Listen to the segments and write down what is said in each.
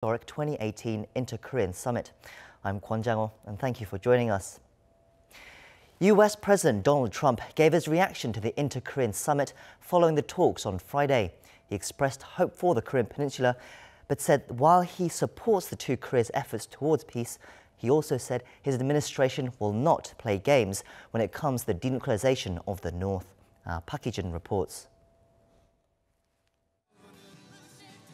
Historic 2018 Inter-Korean Summit. I'm Kwon Jang-ho, and thank you for joining us. US President Donald Trump gave his reaction to the Inter-Korean Summit following the talks on Friday. He expressed hope for the Korean Peninsula, but said while he supports the two Koreas' efforts towards peace, he also said his administration will not play games when it comes to the denuclearization of the North. Park Hee-jun reports.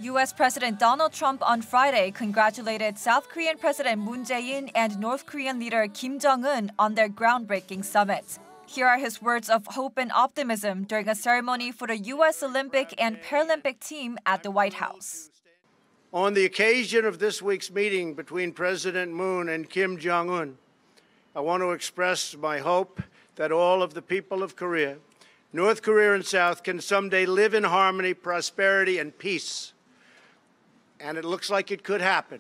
U.S. President Donald Trump on Friday congratulated South Korean President Moon Jae-in and North Korean leader Kim Jong-un on their groundbreaking summit. Here are his words of hope and optimism during a ceremony for the U.S. Olympic and Paralympic team at the White House. On the occasion of this week's meeting between President Moon and Kim Jong-un, I want to express my hope that all of the people of Korea, North Korea and South, can someday live in harmony, prosperity, and peace. And it looks like it could happen.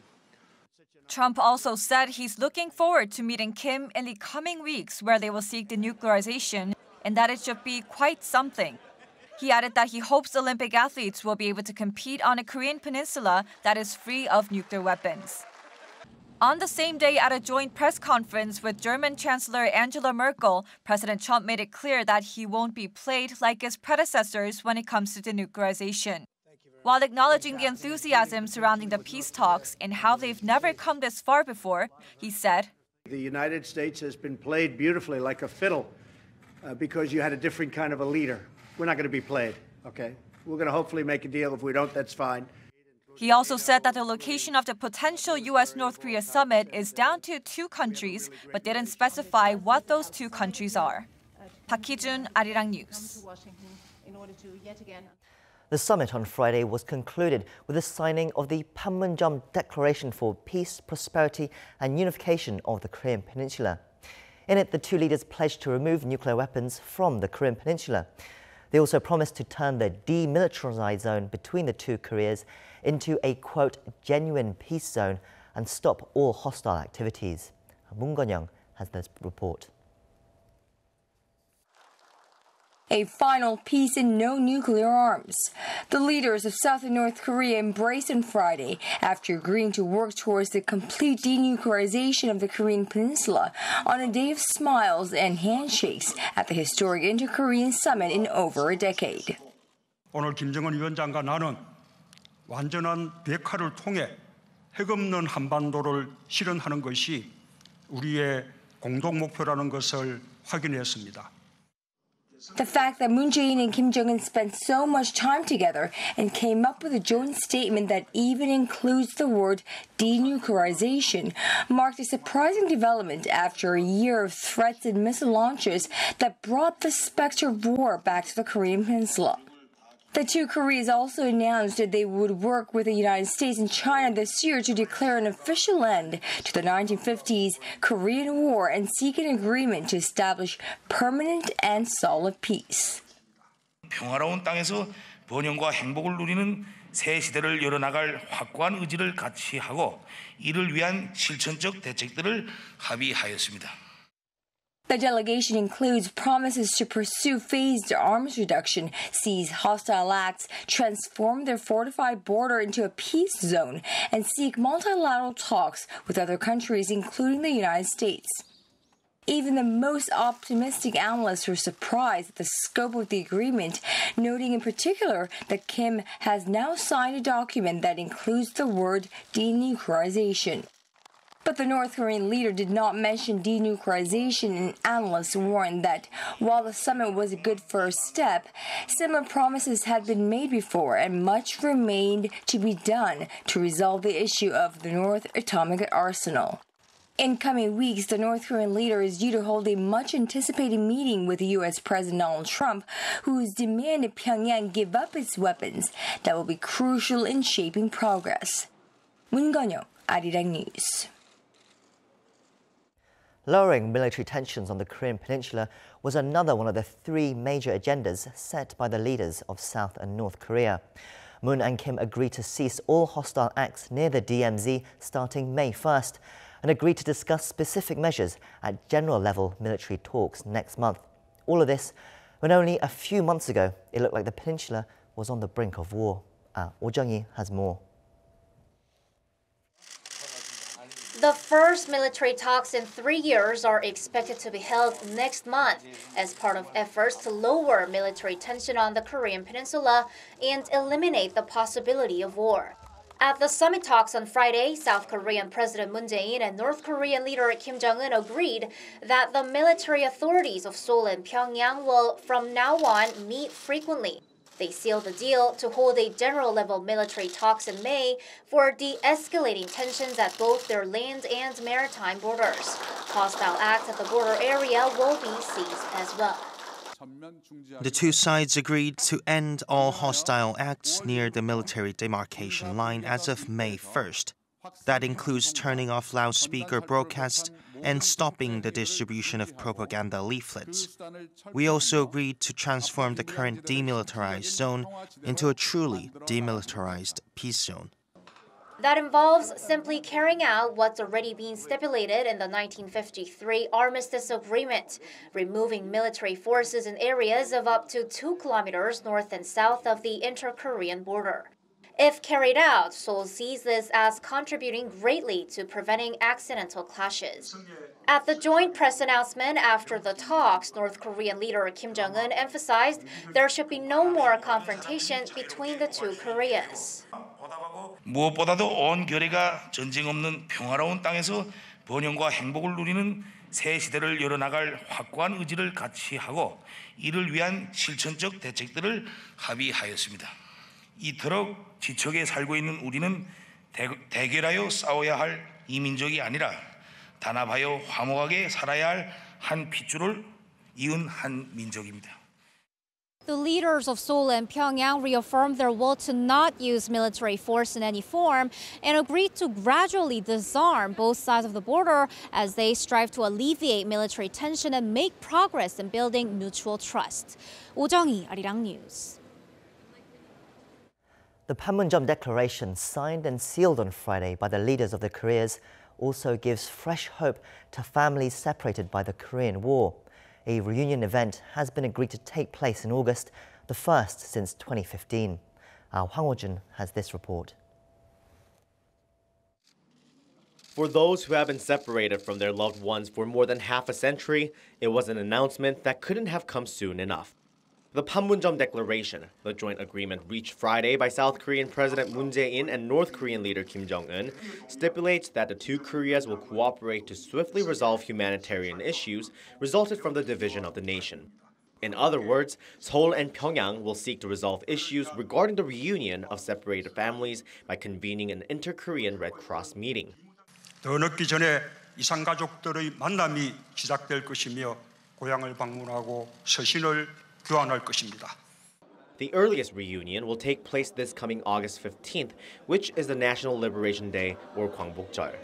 Trump also said he's looking forward to meeting Kim in the coming weeks where they will seek denuclearization and that it should be quite something. He added that he hopes Olympic athletes will be able to compete on a Korean peninsula that is free of nuclear weapons. On the same day at a joint press conference with German Chancellor Angela Merkel, President Trump made it clear that he won't be played like his predecessors when it comes to denuclearization. While acknowledging the enthusiasm surrounding the peace talks and how they've never come this far before, he said, "The United States has been played beautifully like a fiddle because you had a different kind of a leader. We're not going to be played, okay? We're going to hopefully make a deal. If we don't, that's fine." He also said that the location of the potential U.S.-North Korea summit is down to two countries, but didn't specify what those two countries are. Park Hee-jun, Arirang News. The summit on Friday was concluded with the signing of the PANMUNJOM Declaration for Peace, Prosperity and Unification of the Korean Peninsula. In it, the two leaders pledged to remove nuclear weapons from the Korean Peninsula. They also promised to turn the demilitarized zone between the two Koreas into a, quote, genuine peace zone and stop all hostile activities. Moon Gon-young has this report. A final peace and no nuclear arms. The leaders of South and North Korea embraced on Friday after agreeing to work towards the complete denuclearization of the Korean Peninsula on a day of smiles and handshakes at the historic Inter-Korean Summit in over a decade. 오늘 김정은 위원장과 나는 완전한 비핵화를 통해 핵 없는 한반도를 실현하는 것이 우리의 공동 목표라는 것을 확인했습니다. The fact that Moon Jae-in and Kim Jong-un spent so much time together and came up with a joint statement that even includes the word denuclearization marked a surprising development after a year of threats and missile launches that brought the specter of war back to the Korean Peninsula. The two Koreas also announced that they would work with the United States and China this year to declare an official end to the 1950s Korean War and seek an agreement to establish permanent and solid peace. 평화로운 땅에서 번영과 행복을 누리는 새 시대를 열어나갈 확고한 의지를 같이 하고 이를 위한 실천적 대책들을 합의하였습니다. The delegation includes promises to pursue phased arms reduction, seize hostile acts, transform their fortified border into a peace zone, and seek multilateral talks with other countries, including the United States. Even the most optimistic analysts were surprised at the scope of the agreement, noting in particular that Kim has now signed a document that includes the word denuclearization. But the North Korean leader did not mention denuclearization, and analysts warned that while the summit was a good first step, similar promises had been made before and much remained to be done to resolve the issue of the North atomic arsenal. In coming weeks, the North Korean leader is due to hold a much-anticipated meeting with U.S. President Donald Trump, who has demanded Pyongyang give up its weapons that will be crucial in shaping progress. Moon Gon-young, Arirang News. Lowering military tensions on the Korean Peninsula was another one of the three major agendas set by the leaders of South and North Korea. Moon and Kim agreed to cease all hostile acts near the DMZ starting May 1st and agreed to discuss specific measures at general-level military talks next month. All of this when only a few months ago it looked like the peninsula was on the brink of war. Oh Jung-hee has more. The first military talks in 3 years are expected to be held next month as part of efforts to lower military tension on the Korean Peninsula and eliminate the possibility of war. At the summit talks on Friday, South Korean President Moon Jae-in and North Korean leader Kim Jong-un agreed that the military authorities of Seoul and Pyongyang will from now on meet frequently. They sealed a deal to hold a general-level military talks in May for de-escalating tensions at both their land and maritime borders. Hostile acts at the border area will be ceased as well. The two sides agreed to end all hostile acts near the military demarcation line as of May 1st. That includes turning off loudspeaker broadcasts and stopping the distribution of propaganda leaflets. We also agreed to transform the current demilitarized zone into a truly demilitarized peace zone. That involves simply carrying out what's already been stipulated in the 1953 Armistice Agreement, removing military forces in areas of up to 2 kilometers north and south of the inter-Korean border. If carried out, Seoul sees this as contributing greatly to preventing accidental clashes. At the joint press announcement after the talks, North Korean leader Kim Jong-un emphasized there should be no more confrontation between the two Koreas. 무엇보다도 온 결의가 전쟁 없는 평화로운 땅에서 번영과 행복을 누리는 새 시대를 열어나갈 확고한 의지를 같이 하고 이를 위한 실천적 대책들을 합의하였습니다. 이토록 지척에 살고 있는 우리는 대결하여 싸워야 할 이민족이 아니라 단합하여 화목하게 살아야 할 한 핏줄을 이은 한 민족입니다. The leaders of Seoul and Pyongyang reaffirmed their will to not use military force in any form and agreed to gradually disarm both sides of the border as they strive to alleviate military tension and make progress in building mutual trust. 오정희, Arirang News. The PANMUNJOM Declaration, signed and sealed on Friday by the leaders of the Koreas, also gives fresh hope to families separated by the Korean War. A reunion event has been agreed to take place in August, the first since 2015. Hwang Ho-jun has this report. For those who have been separated from their loved ones for more than half a century, it was an announcement that couldn't have come soon enough. The PANMUNJOM Declaration, the joint agreement reached Friday by South Korean President Moon Jae-in and North Korean leader Kim Jong-un, stipulates that the two Koreas will cooperate to swiftly resolve humanitarian issues resulted from the division of the nation. In other words, Seoul and Pyongyang will seek to resolve issues regarding the reunion of separated families by convening an inter-Korean Red Cross meeting. 더 늦기 전에 이산가족들의 만남이 시작될 것이며 고향을 방문하고 서신을 교환할 것입니다. The earliest reunion will take place this coming August 15th, which is the National Liberation Day or Gwangbokjeol.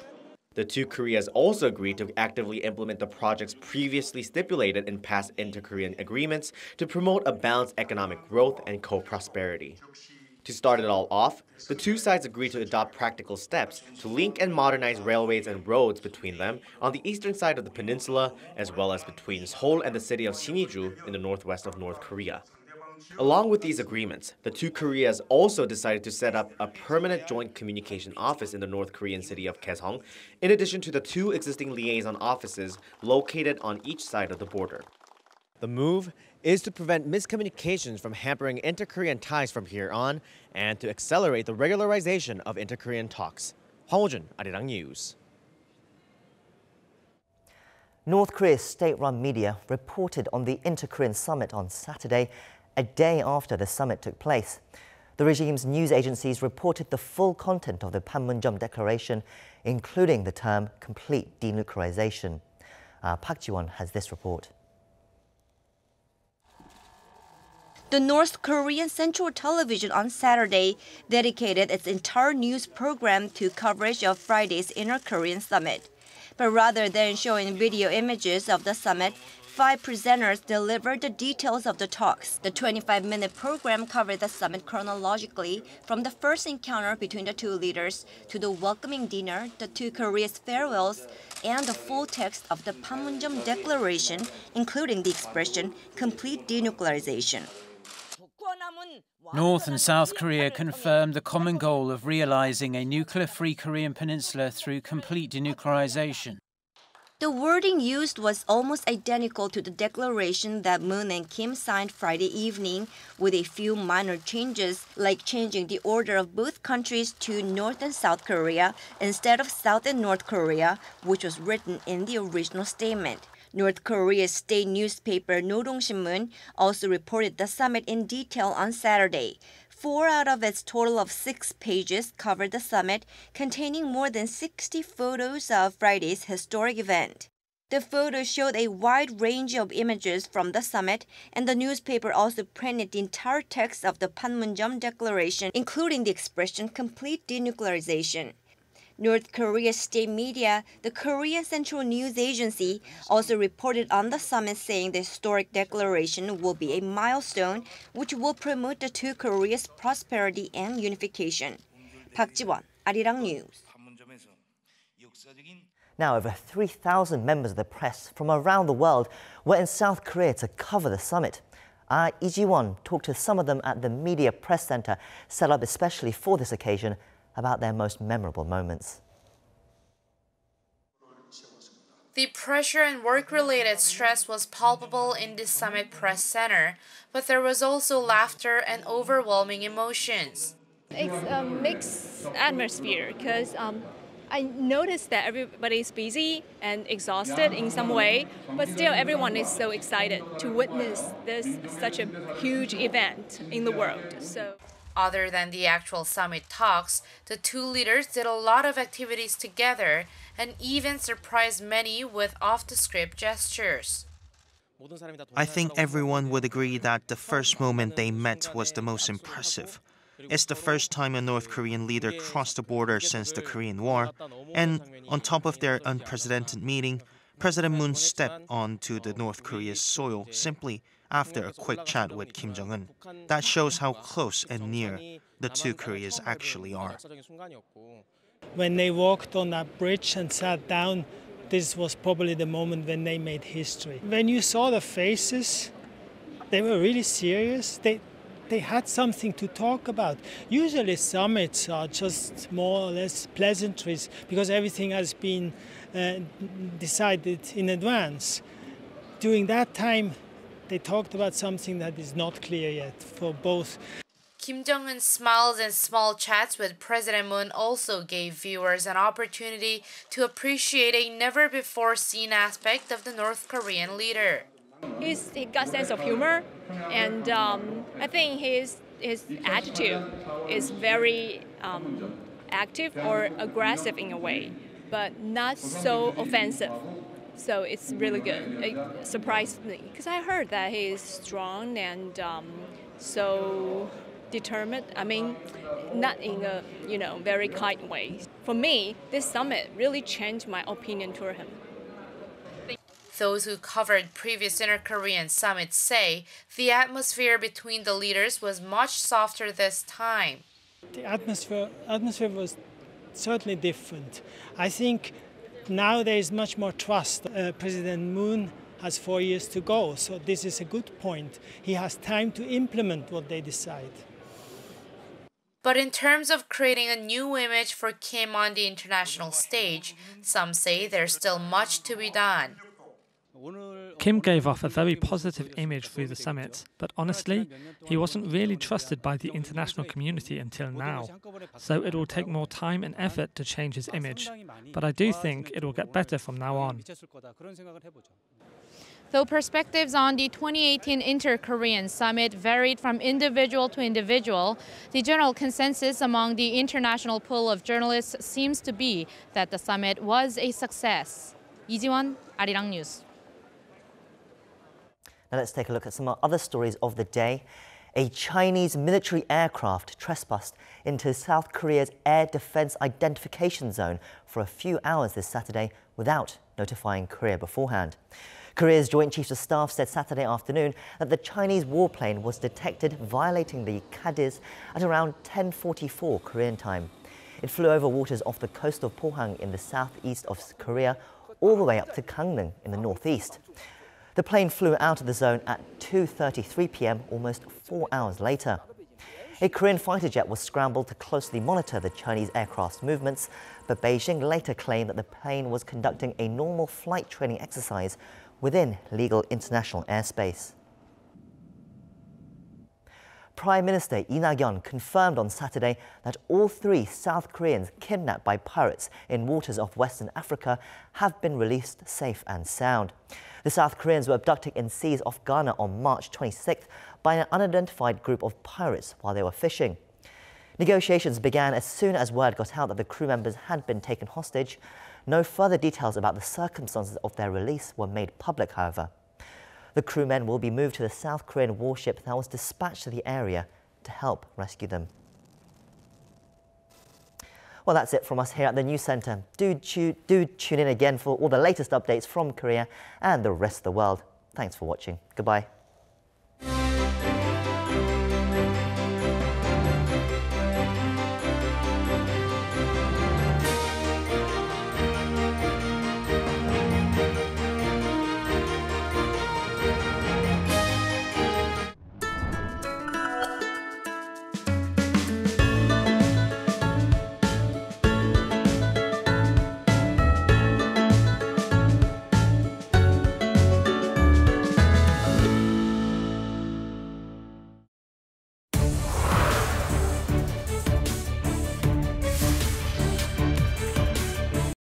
The two Koreas also agreed to actively implement the projects previously stipulated in past inter-Korean agreements to promote a balanced economic growth and co-prosperity. To start it all off, the two sides agreed to adopt practical steps to link and modernize railways and roads between them on the eastern side of the peninsula, as well as between Seoul and the city of Siniju in the northwest of North Korea. Along with these agreements, the two Koreas also decided to set up a permanent joint communication office in the North Korean city of Kaesong, in addition to the two existing liaison offices located on each side of the border. The move is to prevent miscommunications from hampering inter-Korean ties from here on and to accelerate the regularization of inter-Korean talks. Hwang Ho-jun, Arirang News. North Korea's state-run media reported on the inter-Korean summit on Saturday, a day after the summit took place. The regime's news agencies reported the full content of the PANMUNJOM Declaration, including the term complete denuclearization. Park Ji-won has this report. The North Korean Central Television on Saturday dedicated its entire news program to coverage of Friday's inter-Korean summit. But rather than showing video images of the summit, 5 presenters delivered the details of the talks. The 25-minute program covered the summit chronologically, from the first encounter between the two leaders to the welcoming dinner, the two Koreas' farewells, and the full text of the PANMUNJOM Declaration, including the expression complete denuclearization. North and South Korea confirmed the common goal of realizing a nuclear-free Korean Peninsula through complete denuclearization. The wording used was almost identical to the declaration that Moon and Kim signed Friday evening, with a few minor changes, like changing the order of both countries to North and South Korea instead of South and North Korea, which was written in the original statement. North Korea's state newspaper Nodongshinmun also reported the summit in detail on Saturday. 4 out of its total of 6 pages covered the summit, containing more than 60 photos of Friday's historic event. The photos showed a wide range of images from the summit, and the newspaper also printed the entire text of the PANMUNJOM declaration, including the expression complete denuclearization. North Korea's state media, the Korean Central News Agency, also reported on the summit, saying the historic declaration will be a milestone which will promote the two Koreas' prosperity and unification. Park Ji-won, Arirang News. Now, over 3,000 members of the press from around the world were in South Korea to cover the summit. Lee Ji-won talked to some of them at the Media Press Center, set up especially for this occasion, about their most memorable moments. The pressure and work-related stress was palpable in the Summit Press Center, but there was also laughter and overwhelming emotions. It's a mixed atmosphere because I noticed that everybody's busy and exhausted in some way, but still everyone is so excited to witness this such a huge event in the world. Other than the actual summit talks, the two leaders did a lot of activities together and even surprised many with off-the-script gestures. I think everyone would agree that the first moment they met was the most impressive. It's the first time a North Korean leader crossed the border since the Korean War, and on top of their unprecedented meeting, President Moon stepped onto the North Korea's soil simply after a quick chat with Kim Jong-un. That shows how close and near the two Koreas actually are. When they walked on that bridge and sat down, this was probably the moment when they made history. When you saw the faces, they were really serious. They had something to talk about. Usually summits are just more or less pleasantries because everything has been decided in advance. During that time, they talked about something that is not clear yet for both. Kim Jong-un's smiles and small chats with President Moon also gave viewers an opportunity to appreciate a never-before-seen aspect of the North Korean leader. He got a sense of humor, and I think his attitude is very active or aggressive in a way, but not so offensive. So it's really good. It surprised me because I heard that he is strong and so determined. I mean, not in a very kind way. For me, this summit really changed my opinion toward him. Those who covered previous inter-Korean summits say the atmosphere between the leaders was much softer this time. The atmosphere was certainly different. I think now there is much more trust. President Moon has 4 years to go, so this is a good point. He has time to implement what they decide. But in terms of creating a new image for Kim on the international stage, some say there's still much to be done. Kim gave off a very positive image through the summit, but honestly, he wasn't really trusted by the international community until now. So it will take more time and effort to change his image, but I do think it will get better from now on. Though perspectives on the 2018 Inter-Korean Summit varied from individual to individual, the general consensus among the international pool of journalists seems to be that the summit was a success. Lee Ji-won, Arirang News. Now let's take a look at some other stories of the day. A Chinese military aircraft trespassed into South Korea's air defense identification zone for a few hours this Saturday without notifying Korea beforehand. Korea's Joint Chiefs of Staff said Saturday afternoon that the Chinese warplane was detected violating the KADIZ at around 10:44 Korean time. It flew over waters off the coast of Pohang in the southeast of Korea, all the way up to Gangneung in the northeast. The plane flew out of the zone at 2:33 p.m., almost 4 hours later. A Korean fighter jet was scrambled to closely monitor the Chinese aircraft's movements, but Beijing later claimed that the plane was conducting a normal flight training exercise within legal international airspace. Prime Minister Lee Nak-yeon confirmed on Saturday that all 3 South Koreans kidnapped by pirates in waters off Western Africa have been released safe and sound. The South Koreans were abducted in seas off Ghana on March 26th by an unidentified group of pirates while they were fishing. Negotiations began as soon as word got out that the crew members had been taken hostage. No further details about the circumstances of their release were made public, however. The crewmen will be moved to the South Korean warship that was dispatched to the area to help rescue them. Well, that's it from us here at the News Centre. Do tune in again for all the latest updates from Korea and the rest of the world. Thanks for watching. Goodbye.